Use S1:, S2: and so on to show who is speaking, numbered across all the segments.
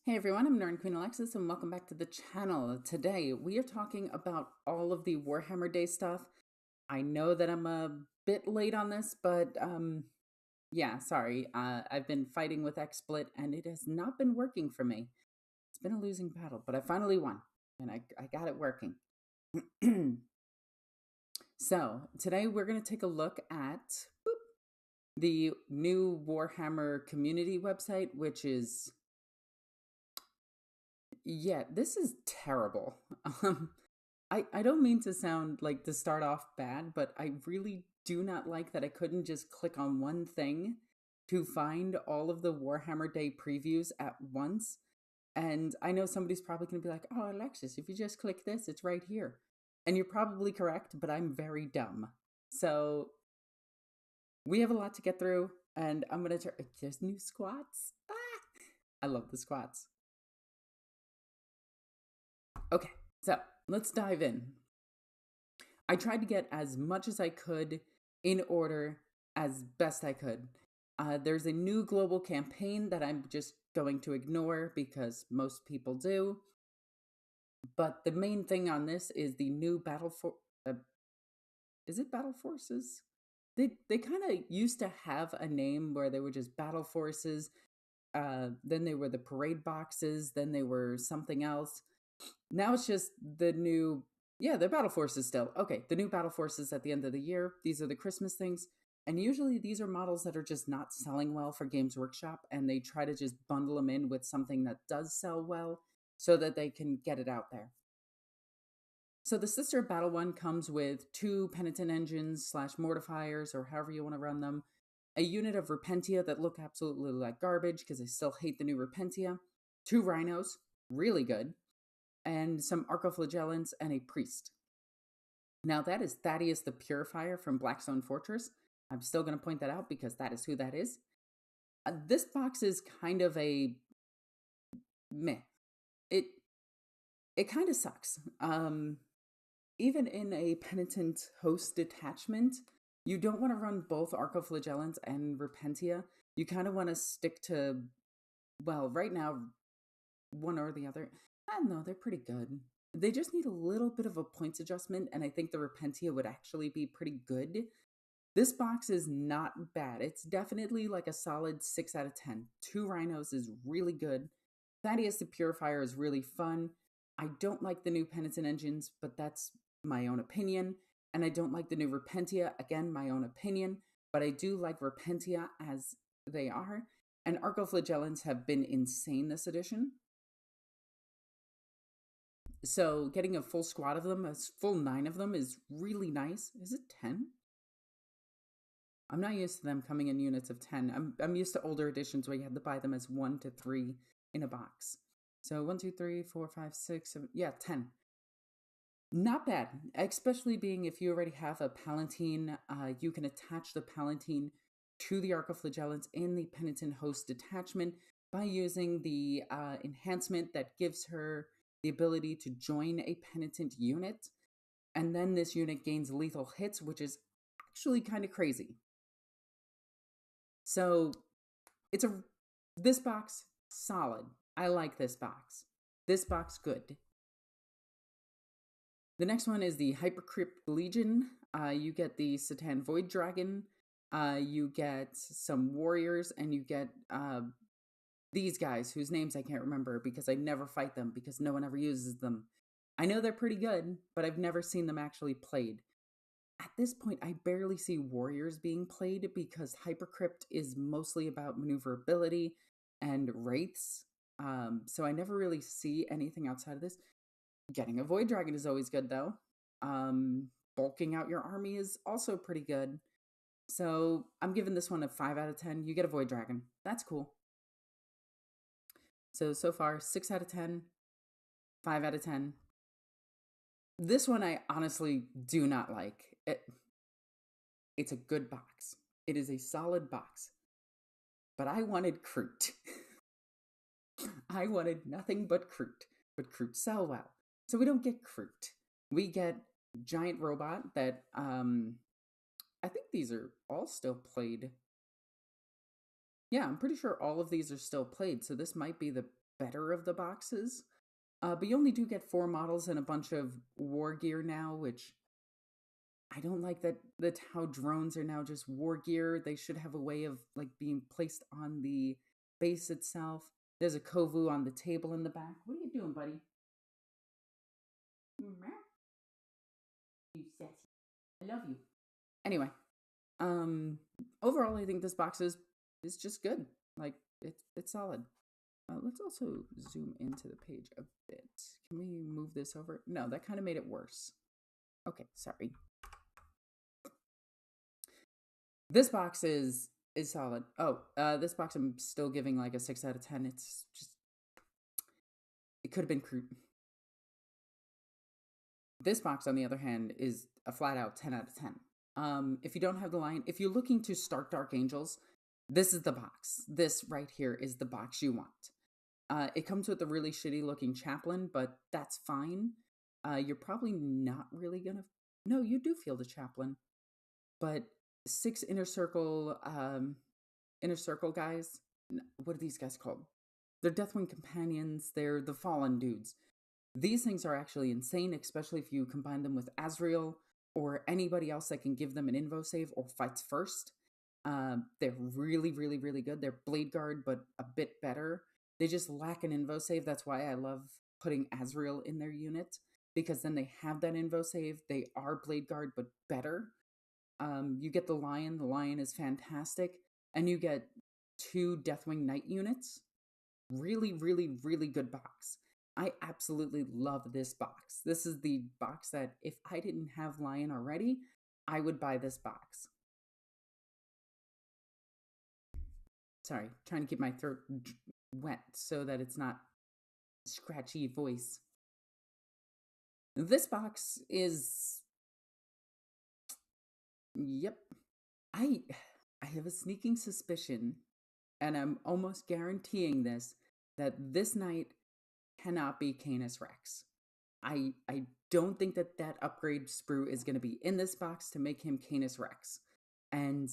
S1: Hey everyone, I'm Nerd Queen Alexis and welcome back to the channel. Today we are talking about all of the Warhammer Day stuff. I know that I'm a bit late on this, but yeah, sorry. I've been fighting with XSplit and it has not been working for me. It's been a losing battle, but I finally won and I got it working. So today we're going to take a look at the new Warhammer community website, which is... yeah, this is terrible. I don't mean to sound like to start off bad, but I really do not like that I couldn't just click on one thing to find all of the Warhammer Day previews at once. And I know somebody's probably going to be like, oh, Alexis, if you just click this, it's right here. And you're probably correct, but I'm very dumb. So we have a lot to get through, and I'm going to try. There's new squats. Ah! I love the squats. Okay, so let's dive in. I tried to get as much as I could in order as best I could. There's a new global campaign that I'm just going to ignore because most people do. But the main thing on this is the new Battle for... is it Battle Forces? They kind of used to have a name where they were just Battle Forces. Then they were the Parade Boxes. Then they were something else. Now it's just the new... yeah, the Battle Forces still. Okay, the new Battle Forces at the end of the year. These are the Christmas things. And usually these are models that are just not selling well for Games Workshop, and they try to just bundle them in with something that does sell well so that they can get it out there. So the Sister of Battle one comes with 2 Penitent Engines / Mortifiers, or however you want to run them, a unit of Repentia that look absolutely like garbage because I still hate the new Repentia, 2 Rhinos, really good, and some Archoflagellants and a Priest. Now that is Thaddeus the Purifier from Blackstone Fortress. I'm still going to point that out because that is who that is. This box is kind of a meh. It kind of sucks. Even in a Penitent Host detachment, you don't want to run both Archoflagellants and Repentia. You kind of want to stick to, well, right now, one or the other. I don't know, they're pretty good. They just need a little bit of a points adjustment, and I think the Repentia would actually be pretty good. This box is not bad. It's definitely like a solid 6 out of 10. 2 Rhinos is really good. Thaddeus the Purifier is really fun. I don't like the new Penitent Engines, but that's my own opinion. And I don't like the new Repentia, again, my own opinion. But I do like Repentia as they are. And Archoflagellants have been insane this edition. So getting a full squad of them, a full 9 of them, is really nice. Is it 10? I'm not used to them coming in units of 10. I'm used to older editions where you had to buy them as 1 to 3 in a box. So 1, 2, 3, 4, 5, 6, 7, yeah, 10. Not bad, especially being if you already have a Palatine, you can attach the Palatine to the Archoflagellants in the Penitent Host detachment by using the enhancement that gives her the ability to join a Penitent unit. And then this unit gains lethal hits, which is actually kind of crazy. So this box, solid. I like this box. This box, good. The next one is the Hypercrypt Legion. You get the Satan Void Dragon. You get some warriors, and you get these guys whose names I can't remember because I never fight them because no one ever uses them. I know they're pretty good, but I've never seen them actually played. At this point, I barely see warriors being played because Hypercrypt is mostly about maneuverability and wraiths. So I never really see anything outside of this. Getting a Void Dragon is always good, though. Bulking out your army is also pretty good. So I'm giving this one a 5 out of 10. You get a Void Dragon. That's cool. So far, 6 out of 10, 5 out of 10. This one I honestly do not like. It's a good box. It is a solid box. But I wanted Kroot. I wanted nothing but Kroot. But Kroot sell well. So we don't get Kroot. We get Giant Robot that, I think these are all still played. Yeah, I'm pretty sure all of these are still played. So this might be the better of the boxes. But you only do get 4 models and a bunch of war gear now, which I don't like that that's how drones are now just war gear. They should have a way of like being placed on the base itself. There's a Kovu on the table in the back. What are you doing, buddy? You sassy. I love you. Anyway, overall I think this box is just good. Like it's solid. Let's also zoom into the page a bit. Can we move this over? No, that kind of made it worse. Okay, sorry. This box is solid. Oh, this box I'm still giving like a 6 out of 10. It's just, it could have been crude. This box, on the other hand, is a flat out 10 out of 10. If you don't have the line, if you're looking to start Dark Angels, this is the box. This right here is the box you want. It comes with a really shitty looking chaplain, but that's fine. You're probably not really gonna... No, you do feel the chaplain. But 6 inner circle guys. What are these guys called? They're Deathwing companions. They're the fallen dudes. These things are actually insane, especially if you combine them with Azrael or anybody else that can give them an invo save or fights first. They're really, really, really good. They're Blade Guard, but a bit better. They just lack an invo save. That's why I love putting Azrael in their unit, because then they have that invo save. They are Blade Guard, but better. You get the Lion. The Lion is fantastic. And you get 2 Deathwing Knight units. Really, really, really good box. I absolutely love this box. This is the box that if I didn't have Lion already, I would buy this box. Sorry, trying to keep my throat wet so that it's not scratchy voice. This box is... Yep. I have a sneaking suspicion, and I'm almost guaranteeing this, that this knight cannot be Canis Rex. I don't think that upgrade sprue is going to be in this box to make him Canis Rex. And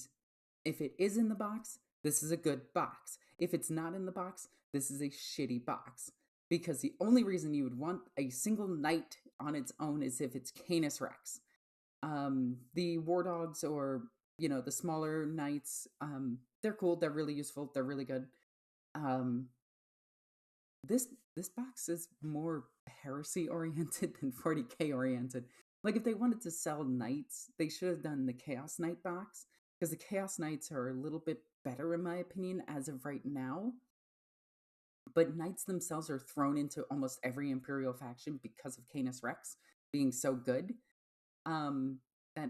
S1: if it is in the box, this is a good box. If it's not in the box, this is a shitty box. Because the only reason you would want a single knight on its own is if it's Canis Rex. The War Dogs, or, you know, the smaller knights, they're cool, they're really useful, they're really good. This box is more Heresy oriented than 40k oriented. Like, if they wanted to sell knights, they should have done the Chaos Knight box, because the Chaos Knights are a little bit better in my opinion as of right now. But knights themselves are thrown into almost every Imperial faction because of Canis Rex being so good. That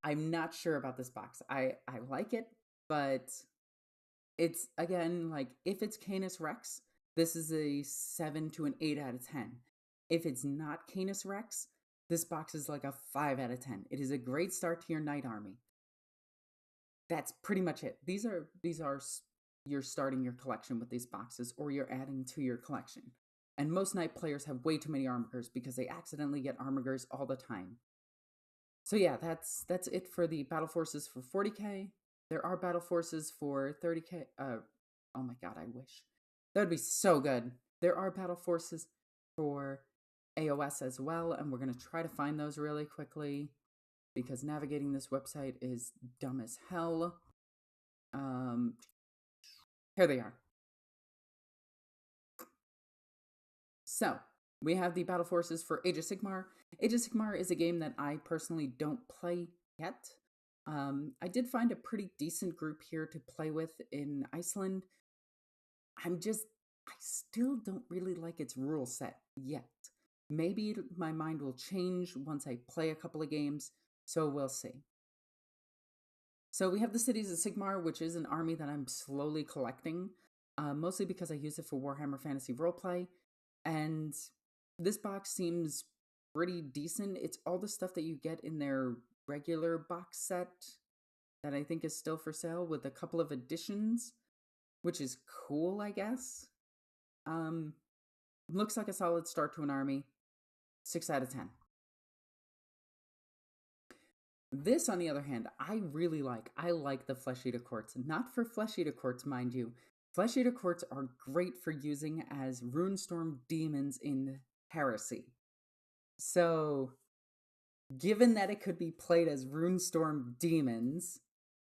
S1: I'm not sure about this box. I like it, but it's, again, like, if it's Canis Rex, this is a 7 to an 8 out of 10. If it's not Canis Rex, this box is like a 5 out of 10. It is a great start to your knight army. That's pretty much it. These are you're starting your collection with these boxes, or you're adding to your collection. And most knight players have way too many armigers because they accidentally get armigers all the time. So yeah, that's it for the battle forces for 40k. There are battle forces for 30k. Oh my god, I wish. That would be so good. There are battle forces for AoS as well, and we're going to try to find those really quickly, because navigating this website is dumb as hell. Here they are. So, we have the battle forces for Age of Sigmar. Age of Sigmar is a game that I personally don't play yet. I did find a pretty decent group here to play with in Iceland. I still don't really like its rule set yet. Maybe my mind will change once I play a couple of games, so we'll see. So we have the Cities of Sigmar, which is an army that I'm slowly collecting, mostly because I use it for Warhammer Fantasy Roleplay. And this box seems pretty decent. It's all the stuff that you get in their regular box set that I think is still for sale, with a couple of additions, which is cool, I guess. Looks like a solid start to an army. 6 out of 10. This, on the other hand, I really like. I like the Flesh-eater Courts. Not for Flesh-eater Courts, mind you, Flesh-eater Courts are great for using as Runestorm demons in Heresy. So, given that it could be played as Runestorm demons,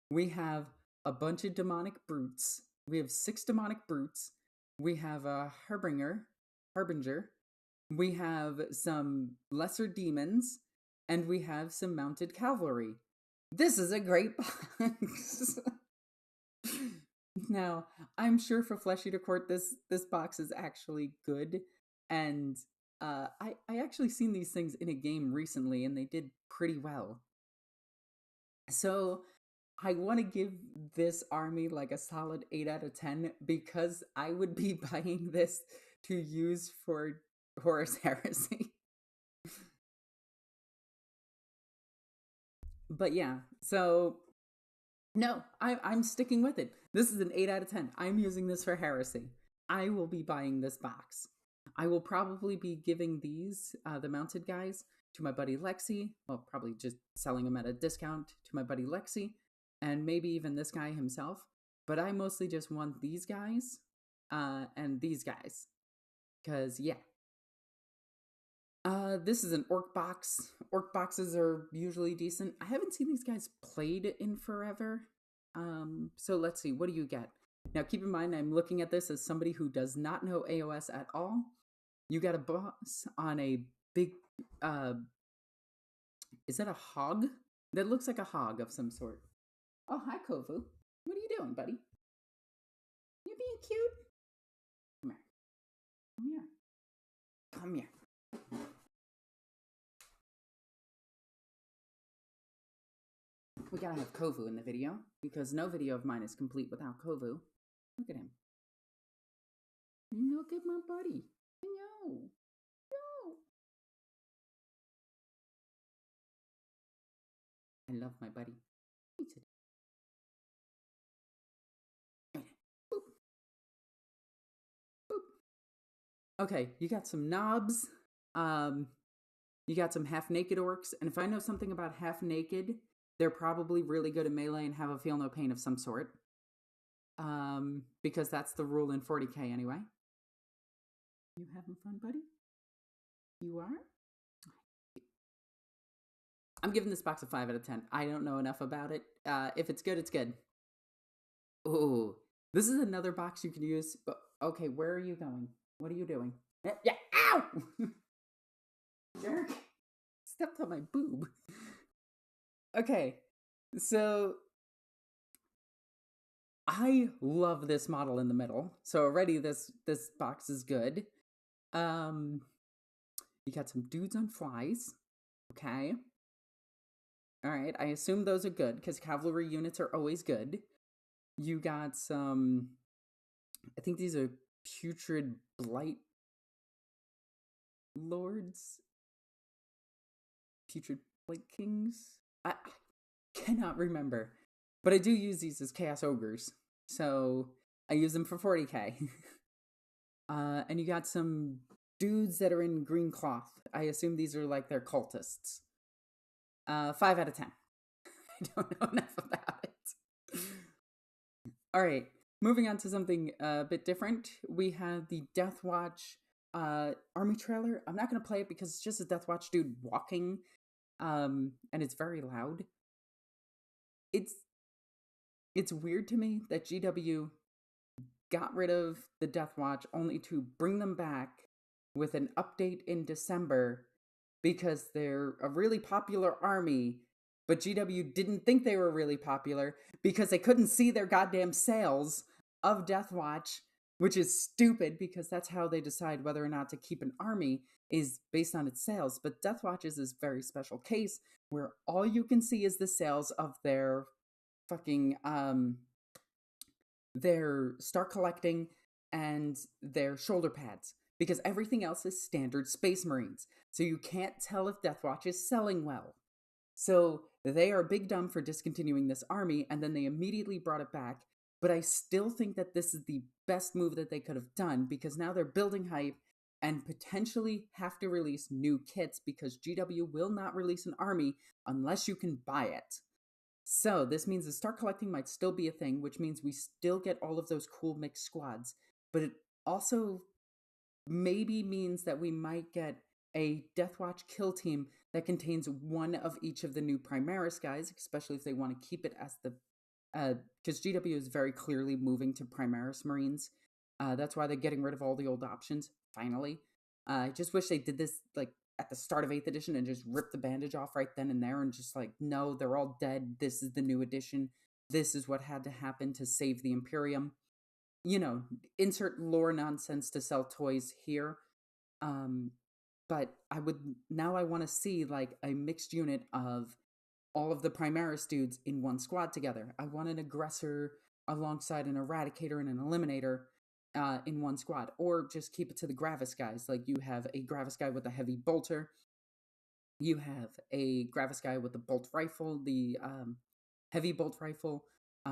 S1: we have a bunch of demonic brutes. We have 6 demonic brutes. We have a harbinger. We have some lesser demons, and we have some mounted cavalry. This is a great box. Now, I'm sure for Flesh-eater Court, this box is actually good, and I actually seen these things in a game recently, and they did pretty well. So I want to give this army like a solid 8 out of 10 because I would be buying this to use for Horus Heresy. But yeah, so no, I'm sticking with it. This is an 8 out of 10. I'm using this for Heresy. I will be buying this box. I will probably be giving these, the mounted guys, to my buddy Lexi. Well, probably just selling them at a discount to my buddy Lexi. And maybe even this guy himself. But I mostly just want these guys and these guys. Because, yeah. This is an orc box. Orc boxes are usually decent. I haven't seen these guys played in forever. So let's see, what do you get? Now keep in mind, I'm looking at this as somebody who does not know AoS at all. You got a boss on a big, is that a hog? That looks like a hog of some sort. Oh, hi, Kovu. What are you doing, buddy? You being cute? Come here. Come here. Come here. We gotta have Kovu in the video, because no video of mine is complete without Kovu. Look at him. Look at my buddy. No. No. I love my buddy. Boop. Boop. Okay, you got some knobs. You got some half-naked orcs, and if I know something about half-naked, they're probably really good at melee and have a feel no pain of some sort. Because that's the rule in 40k anyway. You having fun, buddy? You are? I'm giving this box a 5 out of 10. I don't know enough about it. If it's good, it's good. Ooh, this is another box you can use. But okay, where are you going? What are you doing? Yeah, ow! Jerk! Stepped on my boob. Okay, so I love this model in the middle. So already this box is good. You got some dudes on flies. Okay. All right, I assume those are good because cavalry units are always good. You got some, I think these are putrid blight lords. Putrid blight kings. I cannot remember, but I do use these as chaos ogres. So I use them for 40k. And you got some dudes that are in green cloth. I assume these are like their cultists. 5 out of 10. I don't know enough about it. All right, moving on to something a bit different. We have the Deathwatch army trailer. I'm not going to play it because it's just a Deathwatch dude walking, and it's very loud. It's weird to me that GW got rid of the Deathwatch only to bring them back with an update in December because they're a really popular army, but GW didn't think they were really popular because they couldn't see their goddamn sales of Deathwatch, which is stupid because that's how they decide whether or not to keep an army is based on its sales. But Deathwatch is this very special case where all you can see is the sales of their fucking their start collecting and their shoulder pads, because everything else is standard Space Marines. So you can't tell if Deathwatch is selling well. So they are big dumb for discontinuing this army, and then they immediately brought it back. But I still think that this is the best move that they could have done, because now they're building hype and potentially have to release new kits, because GW will not release an army unless you can buy it. So this means the start collecting might still be a thing, which means we still get all of those cool mixed squads. But it also maybe means that we might get a Deathwatch kill team that contains one of each of the new Primaris guys, especially if they want to keep it as the because GW is very clearly moving to Primaris Marines. That's why they're getting rid of all the old options, finally. I just wish they did this like at the start of 8th edition and just ripped the bandage off right then and there and just like, no, they're all dead. This is the new edition. This is what had to happen to save the Imperium. You know, insert lore nonsense to sell toys here. But I want to see like a mixed unit of all of the Primaris dudes in one squad together. I want an aggressor alongside an eradicator and an eliminator in one squad, or just keep it to the Gravis guys. Like you have a Gravis guy with a heavy bolter, you have a Gravis guy with the bolt rifle, the heavy bolt rifle.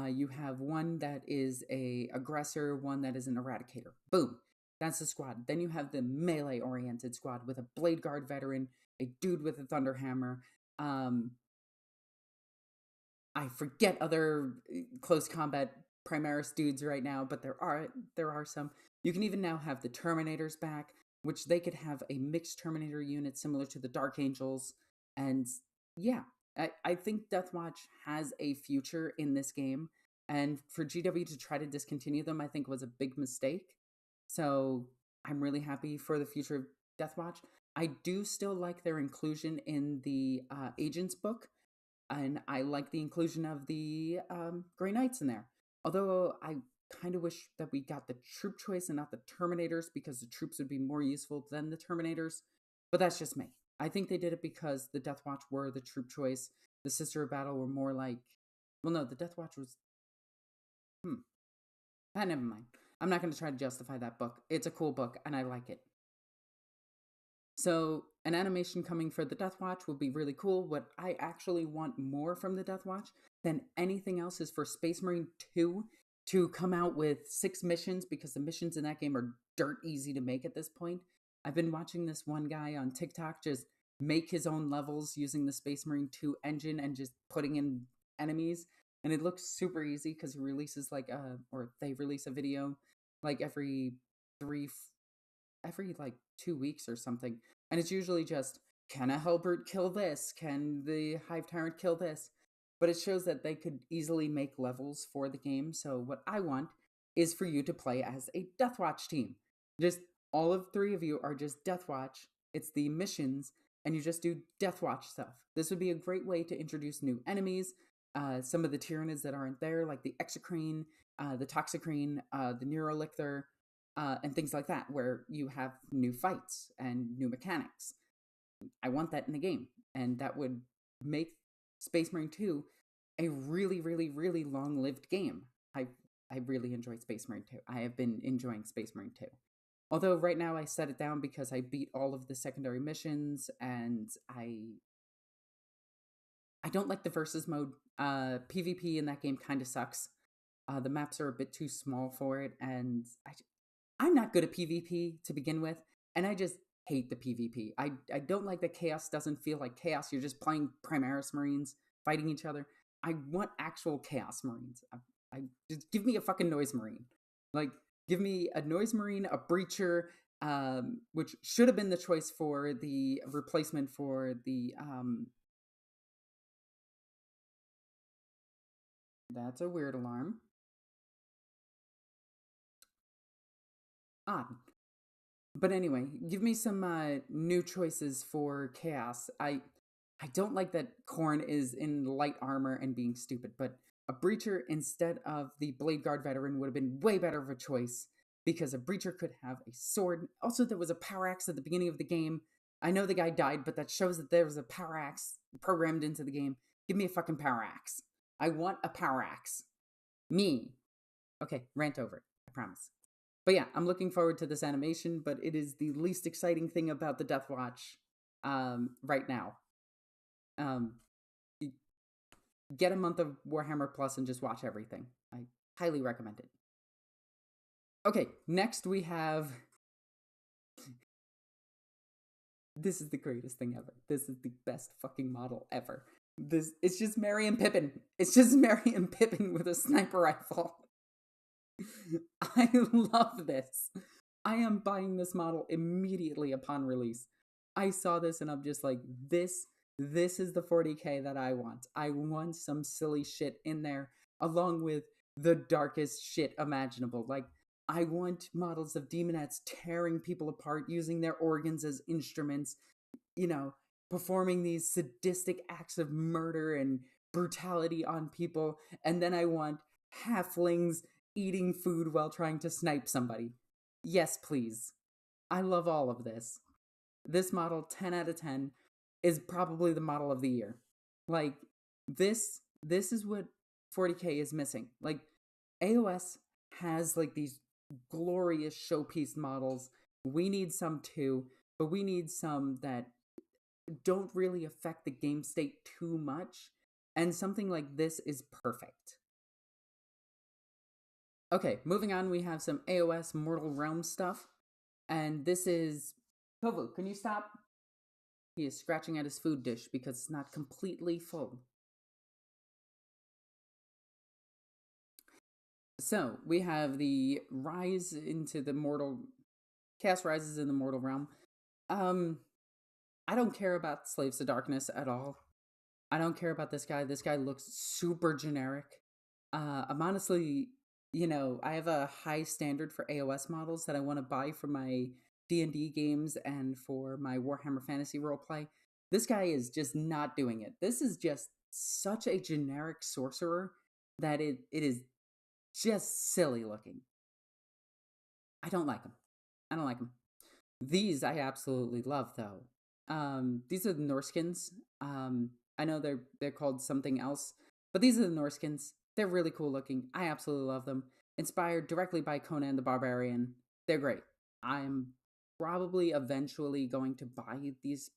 S1: You have one that is a aggressor, one that is an eradicator. Boom. That's the squad. Then you have the melee-oriented squad with a Blade Guard veteran, a dude with a Thunderhammer. I forget other close combat Primaris dudes right now, but there are some. You can even now have the Terminators back, which they could have a mixed Terminator unit similar to the Dark Angels. And yeah, I think Deathwatch has a future in this game. And for GW to try to discontinue them, I think was a big mistake. So I'm really happy for the future of Deathwatch. I do still like their inclusion in the Agents book. And I like the inclusion of the Grey Knights in there. Although I kind of wish that we got the troop choice and not the Terminators, because the troops would be more useful than the Terminators. But that's just me. I think they did it because the Deathwatch were the troop choice. The Sister of Battle were more like... Well, no, the Deathwatch was... never mind. I'm not going to try to justify that book. It's a cool book, and I like it. So an animation coming for the Deathwatch will be really cool. What I actually want more from the Deathwatch than anything else is for Space Marine 2 to come out with 6 missions, because the missions in that game are dirt easy to make at this point. I've been watching this one guy on TikTok just make his own levels using the Space Marine 2 engine and just putting in enemies. And it looks super easy because he releases they release a video like every 2 weeks or something. And it's usually just, can a Hellbrute kill this? Can the Hive Tyrant kill this? But it shows that they could easily make levels for the game. So what I want is for you to play as a Deathwatch team. Just all of 3 of you are just Deathwatch. It's the missions, and you just do Deathwatch stuff. This would be a great way to introduce new enemies. Some of the Tyranids that aren't there, like the Exocrine, the Toxicrene, the Neurolictor, and things like that, where you have new fights and new mechanics. I want that in the game, and that would make Space Marine 2 a really, really, really long-lived game. I really enjoyed Space Marine 2. I have been enjoying Space Marine 2. Although right now I set it down because I beat all of the secondary missions, and I don't like the versus mode. PvP in that game kind of sucks. The maps are a bit too small for it, and I'm not good at PvP to begin with, and I just hate the PvP. I don't like that chaos doesn't feel like chaos. You're just playing Primaris Marines fighting each other. I want actual Chaos Marines. I just give me a fucking Noise Marine. Like, give me a Noise Marine, a Breacher, which should have been the choice for the replacement for the... That's a weird alarm. Odd. But anyway, give me some new choices for Chaos. I don't like that Khorne is in light armor and being stupid, but a Breacher instead of the Blade Guard veteran would have been way better of a choice, because a Breacher could have a sword. Also, there was a power axe at the beginning of the game. I know the guy died, but that shows that there was a power axe programmed into the game. Give me a fucking power axe. I want a power axe. Me. Okay, rant over. I promise. But yeah, I'm looking forward to this animation, but it is the least exciting thing about the Deathwatch right now. Get a month of Warhammer Plus and just watch everything. I highly recommend it. Okay, next we have... This is the greatest thing ever. This is the best fucking model ever. It's just Merry and Pippin. It's just Merry and Pippin with a sniper rifle. I love this. I am buying this model immediately upon release. I saw this and I'm just like, this is the 40k that I want. I want some silly shit in there along with the darkest shit imaginable. Like, I want models of demonettes tearing people apart, using their organs as instruments, you know, performing these sadistic acts of murder and brutality on people. And then I want halflings eating food while trying to snipe somebody. Yes, please. I love all of this. This model, 10 out of 10, is probably the model of the year. Like, this is what 40k is missing. Like, AoS has like these glorious showpiece models. We need some too, but we need some that don't really affect the game state too much. And something like this is perfect. Okay, moving on, we have some AoS Mortal Realm stuff. And this is... Tovu, can you stop? He is scratching at his food dish because it's not completely full. So, we have the Rise into the Mortal... Chaos Rises in the Mortal Realm. I don't care about Slaves to Darkness at all. I don't care about this guy. This guy looks super generic. I'm honestly... You know, I have a high standard for AoS models that I want to buy for my D&D games and for my Warhammer Fantasy roleplay. This guy is just not doing it. This is just such a generic sorcerer that it is just silly looking. I don't like him. I don't like him. These I absolutely love, though. These are the Norskins. I know they're called something else, but these are the Norskins. They're really cool looking. I absolutely love them. Inspired directly by Conan the Barbarian. They're great. I'm probably eventually going to buy these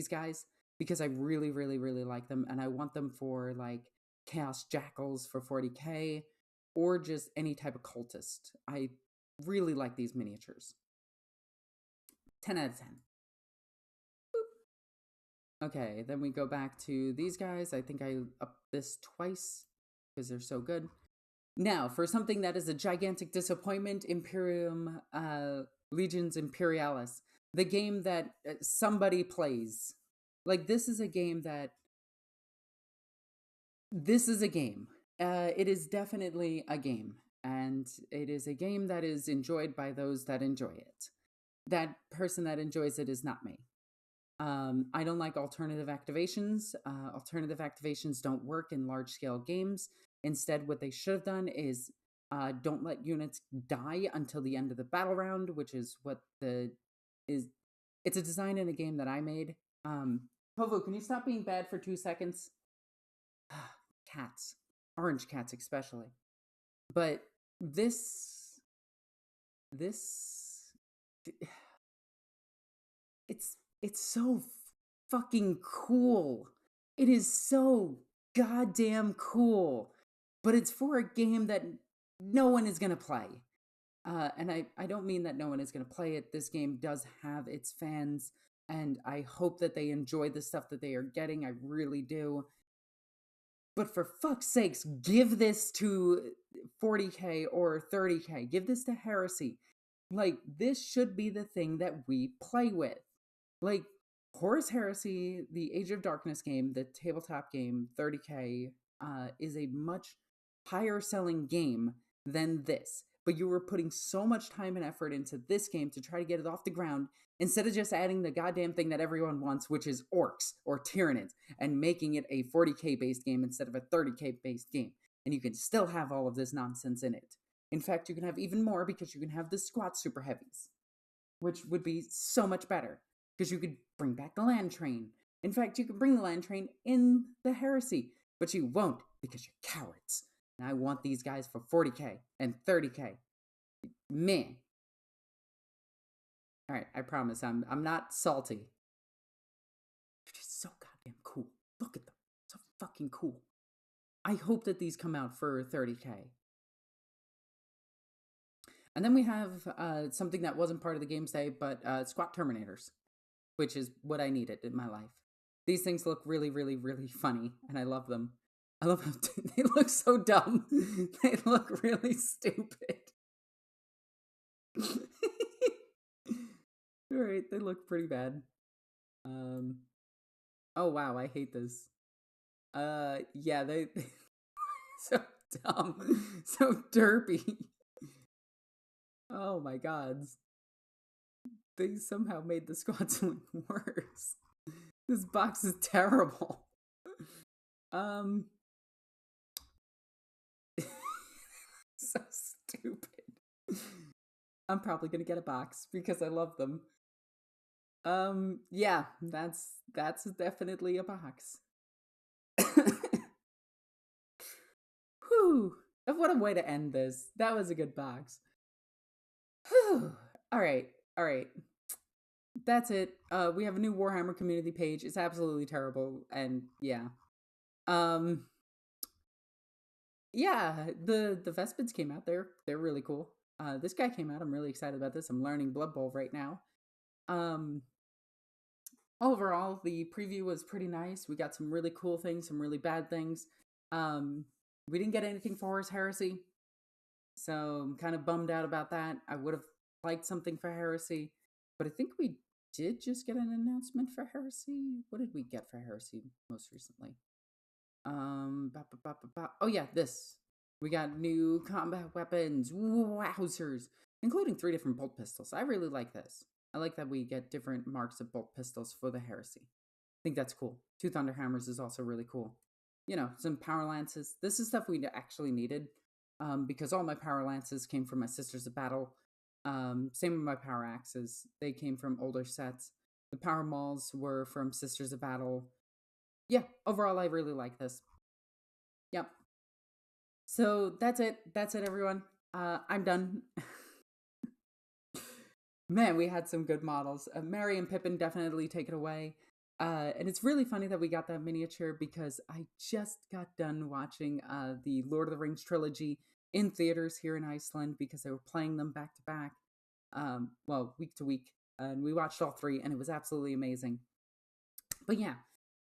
S1: guys because I really, really, really like them, and I want them for like Chaos Jackals for 40k or just any type of cultist. I really like these miniatures. 10 out of 10. Boop. Okay, then we go back to these guys. I think I upped this twice because they're so good. Now, for something that is a gigantic disappointment, Imperium Legions Imperialis. The game that somebody plays. Like, this is a game that... This is a game. It is definitely a game. And it is a game that is enjoyed by those that enjoy it. That person that enjoys it is not me. I don't like alternative activations. Alternative activations don't work in large-scale games. Instead, what they should have done is don't let units die until the end of the battle round, which is what it's a design in a game that I made. Povu, can you stop being bad for 2 seconds? Cats. Orange cats especially. But this... It's so fucking cool. It is so goddamn cool. But it's for a game that no one is going to play. And I don't mean that no one is going to play it. This game does have its fans, and I hope that they enjoy the stuff that they are getting. I really do. But for fuck's sakes, give this to 40k or 30k. Give this to Heresy. Like, this should be the thing that we play with. Like, Horus Heresy, the Age of Darkness game, the tabletop game, 30k, is a much higher selling game than this. But you were putting so much time and effort into this game to try to get it off the ground instead of just adding the goddamn thing that everyone wants, which is orcs or Tyranids, and making it a 40k based game instead of a 30k based game. And you can still have all of this nonsense in it. In fact, you can have even more because you can have the squat super heavies, which would be so much better. Because you could bring back the land train. In fact, you could bring the land train in the Heresy. But you won't because you're cowards. And I want these guys for 40k and 30k. Man. Alright, I promise I'm not salty. They're just so goddamn cool. Look at them. So fucking cool. I hope that these come out for 30k. And then we have something that wasn't part of the game today, but Squat Terminators. Which is what I needed in my life. These things look really, really, really funny, and I love them. I love how they look so dumb. They look really stupid. Alright, they look pretty bad. Oh wow, I hate this. Yeah, they so dumb. So derpy. Oh my gods. They somehow made the squads look worse. This box is terrible. So stupid. I'm probably gonna get a box because I love them. Yeah, that's definitely a box. Whew. What a way to end this. That was a good box. Whew. Alright. That's it. We have a new Warhammer community page. It's absolutely terrible, and yeah. Yeah, the Vespids came out. They're really cool. This guy came out. I'm really excited about this. I'm learning Blood Bowl right now. Overall, the preview was pretty nice. We got some really cool things, some really bad things. We didn't get anything for Horus Heresy, so I'm kind of bummed out about that. I would have liked something for Heresy, but I think we did just get an announcement for Heresy. What did we get for Heresy most recently? Oh yeah, this. We got new combat weapons. Wowzers. Including 3 different bolt pistols. I really like this. I like that we get different marks of bolt pistols for the Heresy. I think that's cool. 2 Thunder Hammers is also really cool. You know, some Power Lances. This is stuff we actually needed. Because all my Power Lances came from my Sisters of Battle. Same with my Power Axes. They came from older sets. The Power Mauls were from Sisters of Battle. Yeah, overall, I really like this. Yep. So that's it. That's it, everyone. I'm done. Man, we had some good models. Mary and Pippin definitely take it away. And it's really funny that we got that miniature because I just got done watching the Lord of the Rings trilogy in theaters here in Iceland because they were playing them back to back. Well, week to week. And we watched all 3 and it was absolutely amazing. But yeah.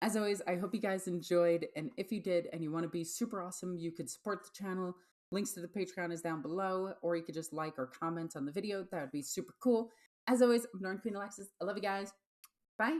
S1: As always, I hope you guys enjoyed, and if you did and you want to be super awesome, you could support the channel. Links to the Patreon is down below, or you could just like or comment on the video. That would be super cool. As always, I'm Norn Queen Alexis. I love you guys. Bye.